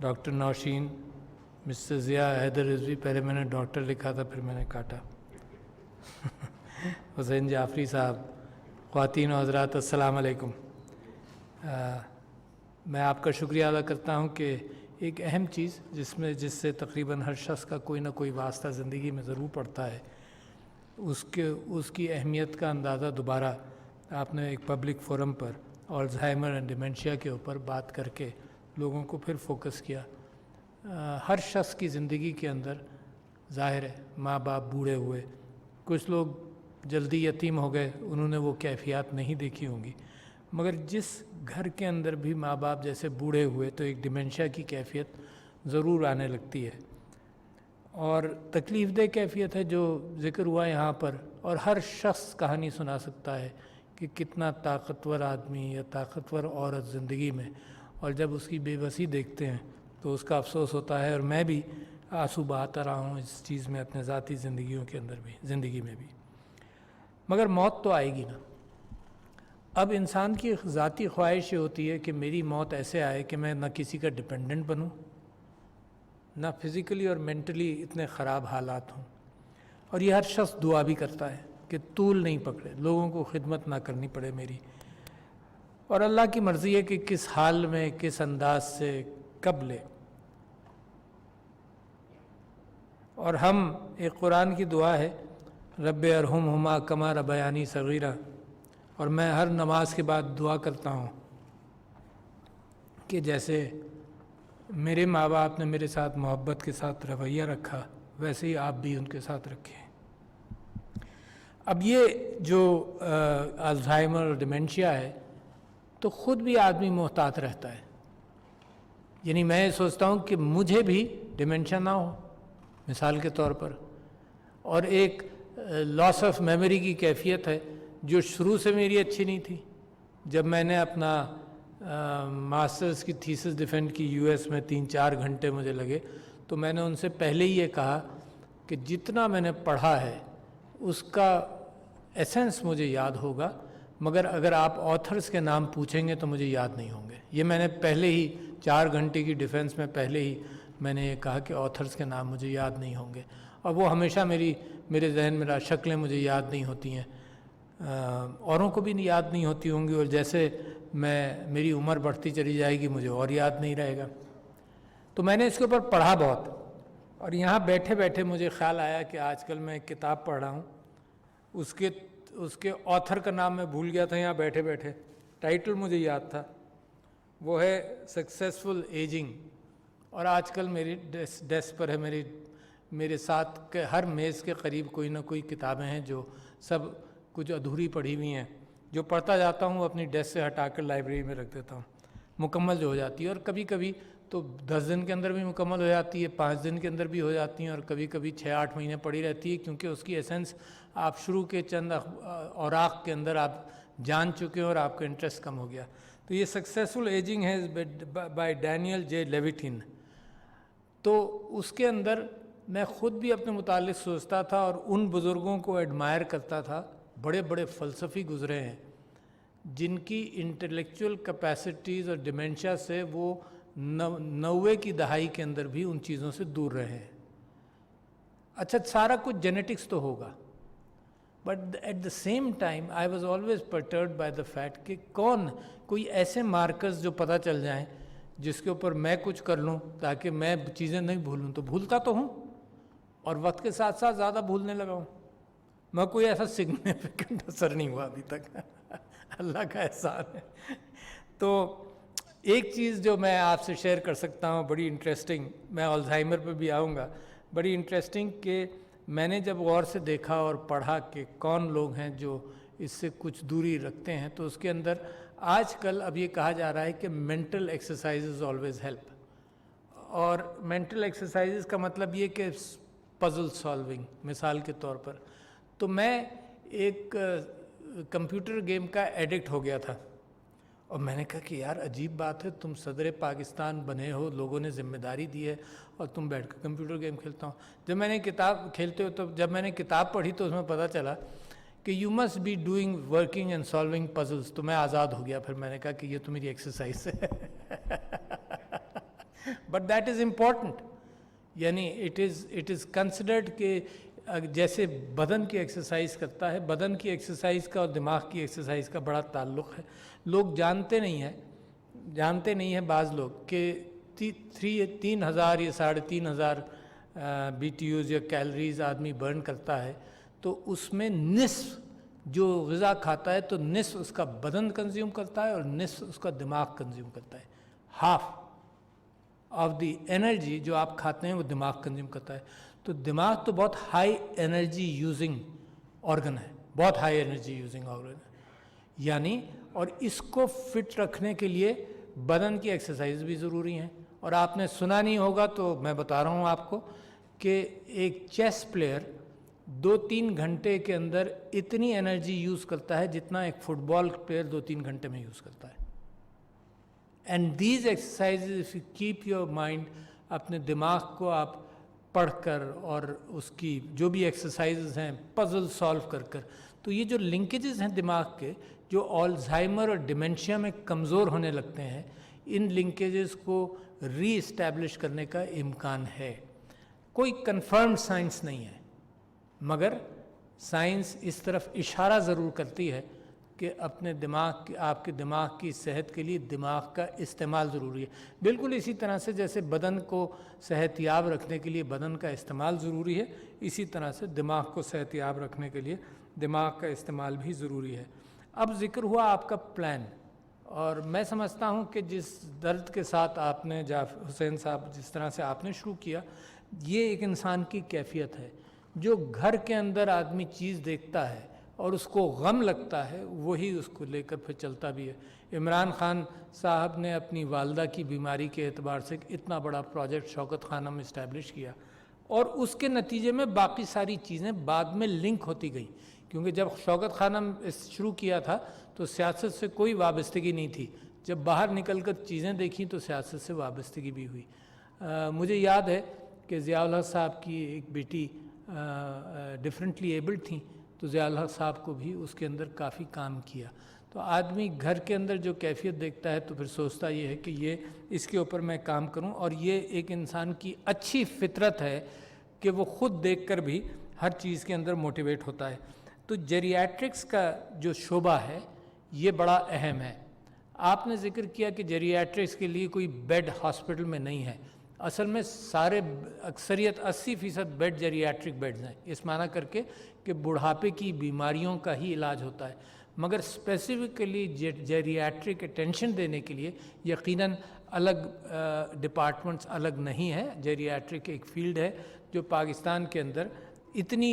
Doctor Nausheen, mister Zia, Haider Rizvi. پہلے میں نے ڈاکٹر لکھا تھا، پھر میں نے کاٹا. حسین جعفری صاحب، خواتین و حضرات السلام علیکم. میں آپ کا شکریہ ادا کرتا ہوں کہ ایک اہم چیز جس سے تقریباً ہر شخص کا کوئی نہ کوئی واسطہ زندگی میں ضرور پڑتا ہے، اس کی اہمیت کا اندازہ دوبارہ آپ نے ایک پبلک فورم پر الزائمر اینڈ ڈیمنشیا کے اوپر بات کر کے لوگوں کو پھر فوکس کیا. ہر شخص کی زندگی کے اندر ظاہر ہے ماں باپ بوڑھے ہوئے، کچھ لوگ جلدی یتیم ہو گئے، انہوں نے وہ کیفیات نہیں دیکھی ہوں گی، مگر جس گھر کے اندر بھی ماں باپ جیسے بوڑھے ہوئے تو ایک ڈیمنشیا کی کیفیت ضرور آنے لگتی ہے، اور تکلیف دہ کیفیت ہے جو ذکر ہوا یہاں پر. اور ہر شخص کہانی سنا سکتا ہے کہ کتنا طاقتور آدمی یا طاقتور عورت زندگی میں، اور جب اس کی بے بسی دیکھتے ہیں تو اس کا افسوس ہوتا ہے. اور میں بھی آنسو بہاتا رہا ہوں اس چیز میں اپنے ذاتی زندگی میں بھی. مگر موت تو آئے گی نا. اب انسان کی ذاتی خواہش یہ ہوتی ہے کہ میری موت ایسے آئے کہ میں نہ کسی کا ڈپینڈنٹ بنوں، نہ فزیکلی اور مینٹلی اتنے خراب حالات ہوں. اور یہ ہر شخص دعا بھی کرتا ہے کہ طول نہیں پکڑے، لوگوں کو خدمت نہ کرنی پڑے میری. اور اللہ کی مرضی ہے کہ کس حال میں، کس انداز سے، کب لے. اور ہم ایک قرآن کی دعا ہے، رب ارحمہما کما ربیانی صغیرہ، اور میں ہر نماز کے بعد دعا کرتا ہوں کہ جیسے میرے ماں باپ نے میرے ساتھ محبت کے ساتھ رویہ رکھا، ویسے ہی آپ بھی ان کے ساتھ رکھیں. اب یہ جو الزائمر اور ڈیمنشیا ہے تو خود بھی آدمی محتاط رہتا ہے. یعنی میں سوچتا ہوں کہ مجھے بھی ڈیمنشیا نہ ہو مثال کے طور پر. اور ایک لاس آف میموری کی کیفیت ہے جو شروع سے میری اچھی نہیں تھی. جب میں نے اپنا ماسٹرز کی تھیسس ڈیفینڈ کی یو ایس میں 3-4 گھنٹے مجھے لگے، تو میں نے ان سے پہلے ہی یہ کہا کہ جتنا میں نے پڑھا ہے اس کا ایسنس مجھے یاد ہوگا، مگر اگر آپ آتھرز کے نام پوچھیں گے تو مجھے یاد نہیں ہوں گے. یہ میں نے پہلے ہی 4 گھنٹے کی ڈیفینس میں پہلے ہی میں نے یہ کہا کہ آتھرز کے نام مجھے یاد نہیں ہوں گے. اور وہ ہمیشہ میرے ذہن میں شکلیں مجھے یاد نہیں ہوتی ہیں، اوروں کو بھی یاد نہیں ہوتی ہوں گی، اور جیسے میری عمر بڑھتی چلی جائے گی مجھے اور یاد نہیں رہے گا. تو میں نے اس کے اوپر پڑھا بہت، اور یہاں بیٹھے بیٹھے مجھے خیال آیا کہ آج کل میں ایک کتاب پڑھ رہا ہوں، اس کے آتھر کا نام میں بھول گیا تھا یہاں بیٹھے بیٹھے، ٹائٹل مجھے یاد تھا، وہ ہے سکسیسفل ایجنگ. اور آج کل میری ڈیسک پر ہے، میرے ساتھ کے ہر میز کے قریب کوئی نہ کوئی کتابیں ہیں جو سب کچھ ادھوری پڑھی ہوئی ہیں، جو پڑھتا جاتا ہوں اپنی ڈیسک سے ہٹا کر لائبریری میں رکھ دیتا ہوں، مکمل جو ہو جاتی ہے. اور کبھی کبھی تو 10 دن کے اندر بھی مکمل ہو جاتی ہے، 5 دن کے اندر بھی ہو جاتی ہیں، اور کبھی کبھی 6-8 مہینے پڑی رہتی ہے، کیونکہ اس کی ایسنس آپ شروع کے چند اوراق کے اندر آپ جان چکے ہیں اور آپ کا انٹرسٹ کم ہو گیا. تو یہ سکسیسفل ایجنگ ہے بائی ڈینیل جے لیویٹن. تو اس کے اندر میں خود بھی اپنے متعلق سوچتا تھا اور ان بزرگوں کو ایڈمائر کرتا تھا، بڑے بڑے فلسفی گزرے ہیں جن کی انٹلیکچول کیپیسٹیز اور ڈیمنشیا سے وہ 90 کی دہائی کے اندر بھی ان چیزوں سے دور رہے ہیں. اچھا سارا کچھ جینیٹکس تو ہوگا، but at the same time I was always perturbed by the fact کہ کوئی ایسے مارکرز جو پتہ چل جائیں جس کے اوپر میں کچھ کر لوں تاکہ میں چیزیں نہیں بھولوں. تو بھولتا تو ہوں، اور وقت کے ساتھ ساتھ زیادہ بھولنے لگا ہوں. میں کوئی ایسا سگنیفیکنٹ اثر نہیں ہوا ابھی تک، اللہ کا احسان ہے. تو ایک چیز جو میں آپ سے شیئر کر سکتا ہوں بڑی انٹرسٹنگ، میں الزائمر پہ بھی آؤں گا، بڑی انٹرسٹنگ کہ میں نے جب غور سے دیکھا اور پڑھا کہ کون لوگ ہیں جو اس سے کچھ دوری رکھتے ہیں، تو اس کے اندر آج کل اب یہ کہا جا رہا ہے کہ مینٹل ایکسرسائزز آلویز ہیلپ. اور مینٹل ایکسرسائزز کا مطلب یہ کہ پزل سالونگ مثال کے طور پر. تو میں ایک کمپیوٹر گیم کا ایڈکٹ ہو گیا تھا، اور میں نے کہا کہ یار عجیب بات ہے، تم صدر پاکستان بنے ہو، لوگوں نے ذمہ داری دی ہے، اور تم بیٹھ کر کمپیوٹر گیم کھیلتا ہوں. جب میں نے کتاب پڑھی تو اس میں پتہ چلا کہ you must be doing working and solving puzzles. تو میں آزاد ہو گیا، پھر میں نے کہا کہ یہ تو میری ایکسرسائز ہے. But that is important. یعنی اٹ از کنسیڈرڈ کہ جیسے بدن کی ایکسرسائز کرتا ہے، بدن کی ایکسرسائز کا اور دماغ کی ایکسرسائز کا بڑا تعلق ہے. لوگ جانتے نہیں ہیں بعض لوگ کہ 3,000 یا 3,500 BTUs یا کیلریز آدمی برن کرتا ہے، تو اس میں نصف جو غذا کھاتا ہے تو نصف اس کا بدن کنزیوم کرتا ہے اور نصف اس کا دماغ کنزیوم کرتا ہے. ہاف آف دی انرجی جو آپ کھاتے ہیں وہ دماغ کنزیوم کرتا ہے. تو دماغ تو بہت ہائی انرجی یوزنگ آرگن ہے، بہت ہائی انرجی یوزنگ آرگن ہے. یعنی اور اس کو فٹ رکھنے کے لیے بدن کی ایکسرسائز بھی ضروری ہیں. اور آپ نے سنا نہیں ہوگا تو میں بتا رہا ہوں آپ کو کہ ایک چیس پلیئر 2-3 گھنٹے کے اندر اتنی انرجی یوز کرتا ہے جتنا ایک فٹ بال پلیئر 2-3 گھنٹے میں یوز کرتا ہے. And these exercises if you keep your mind, اپنے دماغ کو آپ پڑھ کر اور اس کی جو بھی ایکسرسائزز ہیں پزل سالو کر کر، تو یہ جو لنکیجز ہیں دماغ کے جو آلزائمر اور ڈیمنشیا میں کمزور ہونے لگتے ہیں، ان لنکیجز کو ری اسٹیبلش کرنے کا امکان ہے. کوئی کنفرمڈ سائنس نہیں ہے، مگر سائنس اس طرف اشارہ ضرور کرتی ہے کہ اپنے آپ کے دماغ کی صحت کے لیے دماغ کا استعمال ضروری ہے. بالکل اسی طرح سے جیسے بدن کو صحت یاب رکھنے کے لیے بدن کا استعمال ضروری ہے، اسی طرح سے دماغ کو صحت یاب رکھنے کے لیے دماغ کا استعمال بھی ضروری ہے. اب ذکر ہوا آپ کا پلان، اور میں سمجھتا ہوں کہ جس درد کے ساتھ آپ نے حسین صاحب جس طرح سے آپ نے شروع کیا، یہ ایک انسان کی کیفیت ہے. جو گھر کے اندر آدمی چیز دیکھتا ہے اور اس کو غم لگتا ہے وہی اس کو لے کر پھر چلتا بھی ہے. عمران خان صاحب نے اپنی والدہ کی بیماری کے اعتبار سے اتنا بڑا پروجیکٹ شوکت خانہ میں اسٹیبلش کیا، اور اس کے نتیجے میں باقی ساری چیزیں بعد میں لنک ہوتی گئیں. کیونکہ جب شوکت خانہ شروع کیا تھا تو سیاست سے کوئی وابستگی نہیں تھی، جب باہر نکل کر چیزیں دیکھیں تو سیاست سے وابستگی بھی ہوئی. مجھے یاد ہے کہ ضیاء الحق صاحب کی ایک بیٹی ڈفرینٹلی ایبلڈ تھیں، تو ضیاء الحق صاحب کو بھی اس کے اندر کافی کام کیا. تو آدمی گھر کے اندر جو کیفیت دیکھتا ہے تو پھر سوچتا یہ ہے کہ یہ اس کے اوپر میں کام کروں. اور یہ ایک انسان کی اچھی فطرت ہے کہ وہ خود دیکھ کر بھی ہر چیز کے اندر موٹیویٹ ہوتا ہے. تو جیریاٹرکس کا جو شعبہ ہے یہ بڑا اہم ہے. آپ نے ذکر کیا کہ جیریاٹرکس کے لیے کوئی بیڈ ہاسپٹل میں نہیں ہے. اصل میں اکثریت 80% بیڈ جیریاٹرک بیڈز ہیں، اس معنی کر کے کہ بڑھاپے کی بیماریوں کا ہی علاج ہوتا ہے. مگر اسپیسیفکلی جیریاٹرک اٹینشن دینے کے لیے یقیناً الگ ڈپارٹمنٹس الگ نہیں ہیں. جیریاٹرک ایک فیلڈ ہے جو پاکستان کے اندر اتنی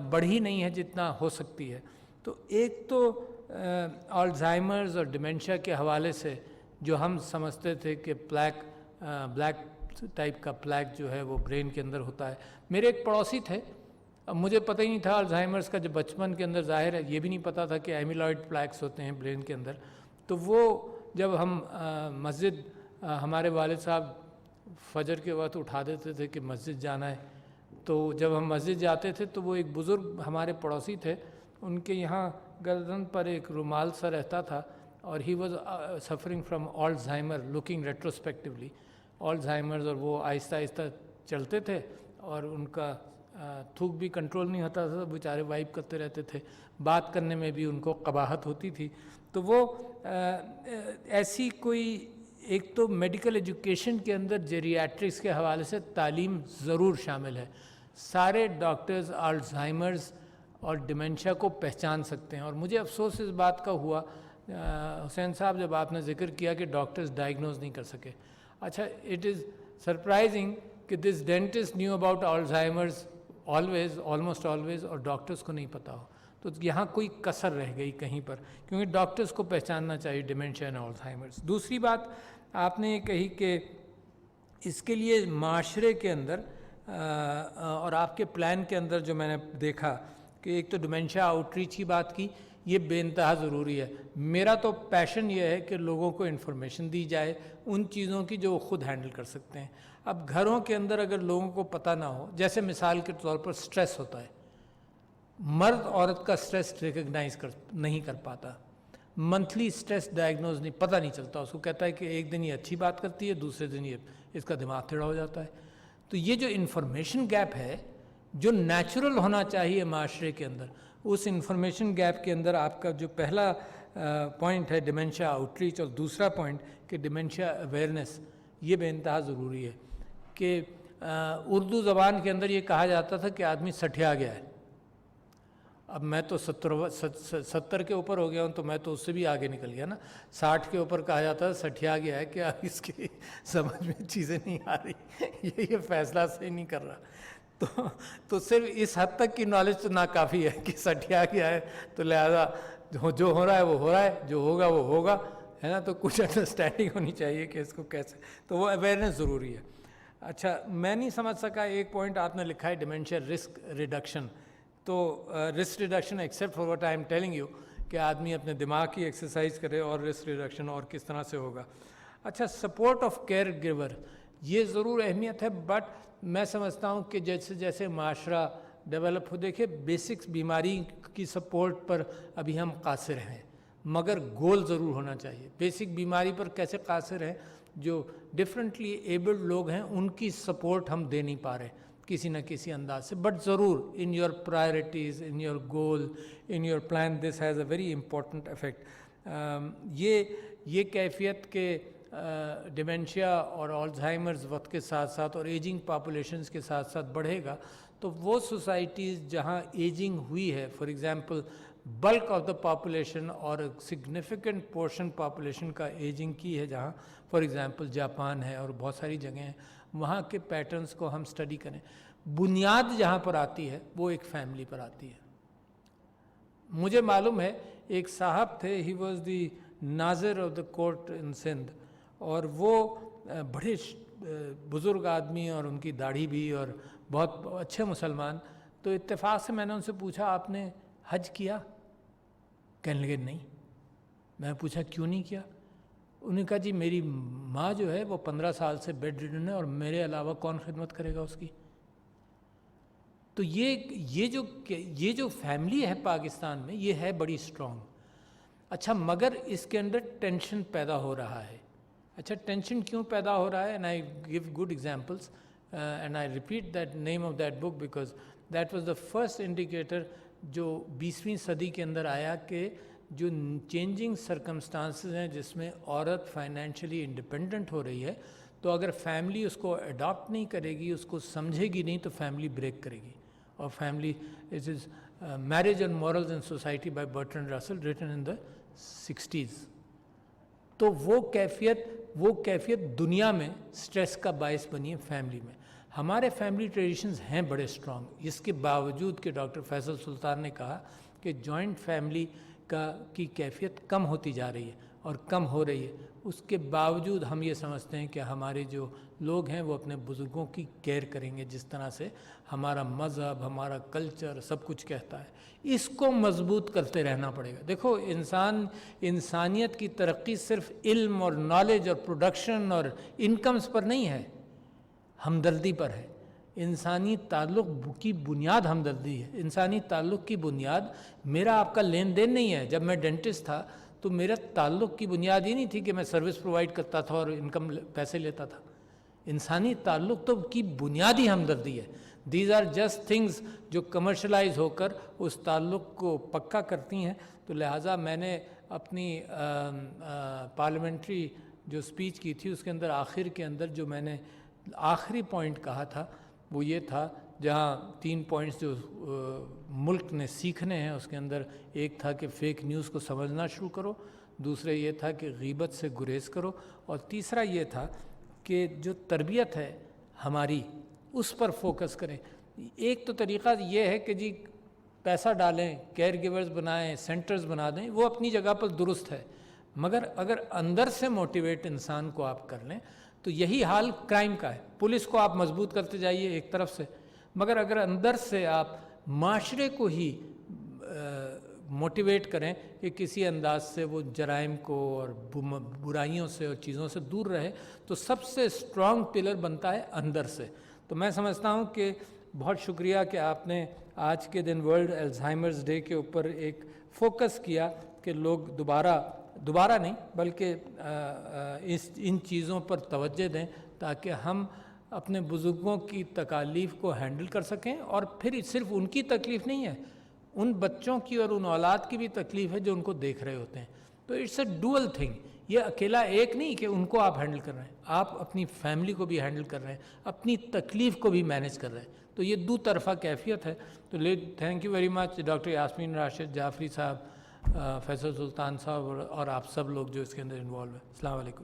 بڑھی نہیں ہے جتنا ہو سکتی ہے. تو ایک تو الزائمرز اور ڈیمنشیا کے حوالے سے جو ہم سمجھتے تھے کہ بلیک ٹائپ کا پلیک جو ہے وہ برین کے اندر ہوتا ہے. میرے ایک پڑوسی تھے، اب مجھے پتہ ہی نہیں تھا الزائمرز کا، جو بچپن کے اندر ظاہر ہے یہ بھی نہیں پتہ تھا کہ ایمیلوئڈ پلیکس ہوتے ہیں برین کے اندر. تو وہ جب ہم مسجد، ہمارے والد صاحب فجر کے وقت اٹھا دیتے تھے کہ مسجد جانا ہے، تو جب ہم مسجد جاتے تھے تو وہ ایک بزرگ ہمارے پڑوسی تھے، ان کے یہاں گردن پر ایک رومال سا رہتا تھا، اور he was suffering from Alzheimer looking retrospectively Alzheimer's. اور وہ آہستہ آہستہ چلتے تھے اور ان کا تھوک بھی کنٹرول نہیں ہوتا تھا، بیچارے وائپ کرتے رہتے تھے، بات کرنے میں بھی ان کو قباحت ہوتی تھی. تو وہ ایسی کوئی ایک تو میڈیکل ایجوکیشن کے اندر جیریاٹرکس کے حوالے سے تعلیم ضرور شامل ہے. سارے ڈاکٹرز الزائمرز اور ڈیمنشیا کو پہچان سکتے ہیں. اور مجھے افسوس اس بات کا ہوا حسین صاحب جب آپ نے ذکر کیا کہ ڈاکٹرز ڈائگنوز نہیں کر سکے. اچھا، اٹ از سرپرائزنگ کہ this dentist knew about Alzheimer's almost always, اور ڈاکٹرز کو نہیں پتہ ہو. تو یہاں کوئی کسر رہ گئی کہیں پر، کیونکہ ڈاکٹرز کو پہچاننا چاہیے ڈیمنشیا اینڈ الزائمرز. دوسری بات آپ نے یہ کہی کہ اس کے لیے معاشرے کے اندر اور آپ کے پلان کے اندر جو میں نے دیکھا کہ ایک تو ڈیمنشیا آؤٹ ریچ کی بات کی، یہ بے انتہا ضروری ہے. میرا تو پیشن یہ ہے کہ لوگوں کو انفارمیشن دی جائے ان چیزوں کی جو وہ خود ہینڈل کر سکتے ہیں. اب گھروں کے اندر اگر لوگوں کو پتہ نہ ہو، جیسے مثال کے طور پر سٹریس ہوتا ہے، مرد عورت کا سٹریس ریکگنائز نہیں کر پاتا، منتھلی اسٹریس ڈائگنوز نہیں، پتہ نہیں چلتا اس کو، کہتا ہے کہ ایک دن یہ اچھی بات کرتی ہے، دوسرے دن یہ اس کا دماغ ٹیڑھا ہو جاتا ہے. تو یہ جو انفارمیشن گیپ ہے جو نیچرل ہونا چاہیے معاشرے کے اندر، اس انفارمیشن گیپ کے اندر آپ کا جو پہلا پوائنٹ ہے ڈیمنشیا آؤٹ ریچ، اور دوسرا پوائنٹ کہ ڈیمنشیا اویئرنیس، یہ بے انتہا ضروری ہے. کہ اردو زبان کے اندر یہ کہا جاتا تھا کہ آدمی سٹھیا گیا ہے. اب میں تو 70 کے اوپر ہو گیا ہوں، تو میں تو اس سے بھی آگے نکل گیا نا. 60 کے اوپر کہا جاتا ہے سٹھیا گیا ہے، کہ اب اس کی سمجھ میں چیزیں نہیں آ رہی، یہ فیصلہ صحیح نہیں کر رہا. تو صرف اس حد تک کی نالج تو ناکافی ہے کہ سٹھیا گیا ہے، تو لہذا جو ہو رہا ہے وہ ہو رہا ہے، جو ہوگا وہ ہوگا، ہے نا. تو کچھ انڈرسٹینڈنگ ہونی چاہیے کہ اس کو کیسے، تو وہ اویئرنیس ضروری ہے. اچھا، میں نہیں سمجھ سکا ایک پوائنٹ آپ نے لکھا ہے ڈیمنشیا رسک ریڈکشن. تو risk reduction except for what I am telling you کہ آدمی اپنے دماغ کی ایکسرسائز کرے، اور رسک ریڈکشن اور کس طرح سے ہوگا. اچھا، سپورٹ آف کیئر گیور، یہ ضرور اہمیت ہے، بٹ میں سمجھتا ہوں کہ جیسے جیسے معاشرہ ڈیولپ ہو، دیکھیں بیسکس بیماری کی سپورٹ پر ابھی ہم قاصر ہیں، مگر گول ضرور ہونا چاہیے. بیسک بیماری پر کیسے قاصر ہیں؟ جو ڈفرینٹلی ایبلڈ لوگ ہیں ان کی سپورٹ ہم دے نہیں پا رہے کسی نہ کسی انداز سے. بٹ ضرور in your priorities, in your goal, in your plan, this has a very important effect. یہ کیفیت کے ڈیمنشیا اور الزائمرز وقت کے ساتھ ساتھ اور ایجنگ پاپولیشنز کے ساتھ ساتھ بڑھے گا، تو وہ سوسائٹیز جہاں ایجنگ ہوئی ہے، for example bulk of the population اور سگنیفیکنٹ پورشن پاپولیشن کا ایجنگ کی ہے جہاں، فار ایگزامپل جاپان ہے اور بہت ساری جگہیں ہیں، وہاں کے پیٹرنز کو ہم سٹڈی کریں. بنیاد جہاں پر آتی ہے وہ ایک فیملی پر آتی ہے. مجھے معلوم ہے ایک صاحب تھے، ہی واز دی ناظر آف دا کورٹ ان سندھ، اور وہ بڑے بزرگ آدمی اور ان کی داڑھی بھی اور بہت اچھے مسلمان. تو اتفاق سے میں نے ان سے پوچھا آپ نے حج کیا؟ کہنے لگے نہیں. میں نے پوچھا کیوں نہیں کیا؟ انہوں نے کہا جی میری ماں جو ہے وہ 15 سال سے بیڈ ریڈن ہے، اور میرے علاوہ کون خدمت کرے گا اس کی. تو یہ جو فیملی ہے پاکستان میں، یہ ہے بڑی اسٹرانگ. اچھا، مگر اس کے اندر ٹینشن پیدا ہو رہا ہے. اچھا، ٹینشن کیوں پیدا ہو رہا ہے؟ And I give good examples and I repeat that name of that book because that was the first indicator جو 20ویں صدی کے اندر آیا کہ جو چینجنگ سرکمسٹانسز ہیں جس میں عورت فائنینشلی انڈیپینڈنٹ ہو رہی ہے، تو اگر فیملی اس کو اڈاپٹ نہیں کرے گی، اس کو سمجھے گی نہیں، تو فیملی بریک کرے گی. اور family it is marriage and morals in society by Bertrand Russell written in the 60s. تو وہ کیفیت دنیا میں سٹریس کا باعث بنی ہے فیملی میں. ہمارے فیملی ٹریڈیشنز ہیں بڑے اسٹرانگ، اس کے باوجود کہ ڈاکٹر فیصل سلطان نے کہا کہ جوائنٹ فیملی کی کیفیت کم ہوتی جا رہی ہے اور کم ہو رہی ہے، اس کے باوجود ہم یہ سمجھتے ہیں کہ ہمارے جو لوگ ہیں وہ اپنے بزرگوں کی کیئر کریں گے، جس طرح سے ہمارا مذہب، ہمارا کلچر سب کچھ کہتا ہے. اس کو مضبوط کرتے رہنا پڑے گا. دیکھو انسانیت کی ترقی صرف علم اور نالج اور پروڈکشن اور انکمز پر نہیں ہے، ہمدردی پر ہے. انسانی تعلق کی بنیاد ہمدردی ہے. انسانی تعلق کی بنیاد میرا آپ کا لین دین نہیں ہے. جب میں ڈینٹسٹ تھا تو میرا تعلق کی بنیاد یہ نہیں تھی کہ میں سروس پرووائڈ کرتا تھا اور انکم پیسے لیتا تھا. انسانی تعلق تو کی بنیاد ہی ہمدردی ہے. دیز آر جسٹ تھنگز جو کمرشلائز ہو کر اس تعلق کو پکا کرتی ہیں. تو لہٰذا میں نے اپنی پارلیمنٹری جو اسپیچ کی تھی اس کے اندر آخر کے اندر جو میں نے آخری پوائنٹ کہا تھا وہ یہ تھا، جہاں 3 پوائنٹس جو ملک نے سیکھنے ہیں اس کے اندر ایک تھا کہ فیک نیوز کو سمجھنا شروع کرو، دوسرا یہ تھا کہ غیبت سے گریز کرو، اور تیسرا یہ تھا کہ جو تربیت ہے ہماری اس پر فوکس کریں. ایک تو طریقہ یہ ہے کہ جی پیسہ ڈالیں، کیئر گیورز بنائیں، سینٹرز بنا دیں، وہ اپنی جگہ پر درست ہے، مگر اگر اندر سے موٹیویٹ انسان کو آپ کر لیں تو یہی حال کرائم کا ہے. پولیس کو آپ مضبوط کرتے جائیے ایک طرف سے، مگر اگر اندر سے آپ معاشرے کو ہی موٹیویٹ کریں کہ کسی انداز سے وہ جرائم کو اور برائیوں سے اور چیزوں سے دور رہے، تو سب سے اسٹرانگ پلر بنتا ہے اندر سے. تو میں سمجھتا ہوں کہ بہت شکریہ کہ آپ نے آج کے دن ورلڈ الزائمرز ڈے کے اوپر ایک فوکس کیا کہ لوگ دوبارہ نہیں بلکہ ان چیزوں پر توجہ دیں تاکہ ہم اپنے بزرگوں کی تکالیف کو ہینڈل کر سکیں، اور پھر صرف ان کی تکلیف نہیں ہے، ان بچوں کی اور ان اولاد کی بھی تکلیف ہے جو ان کو دیکھ رہے ہوتے ہیں. تو اٹس اے ڈوئل تھنگ، یہ اکیلا ایک نہیں کہ ان کو آپ ہینڈل کر رہے ہیں، آپ اپنی فیملی کو بھی ہینڈل کر رہے ہیں، اپنی تکلیف کو بھی مینیج کر رہے ہیں. تو یہ دو طرفہ کیفیت ہے. تو thank you very much doctor Yasmeen Rashid, Jafri صاحب، فیصل سلطان صاحب اور آپ سب لوگ جو اس کے اندر انوالو ہیں. السلام علیکم.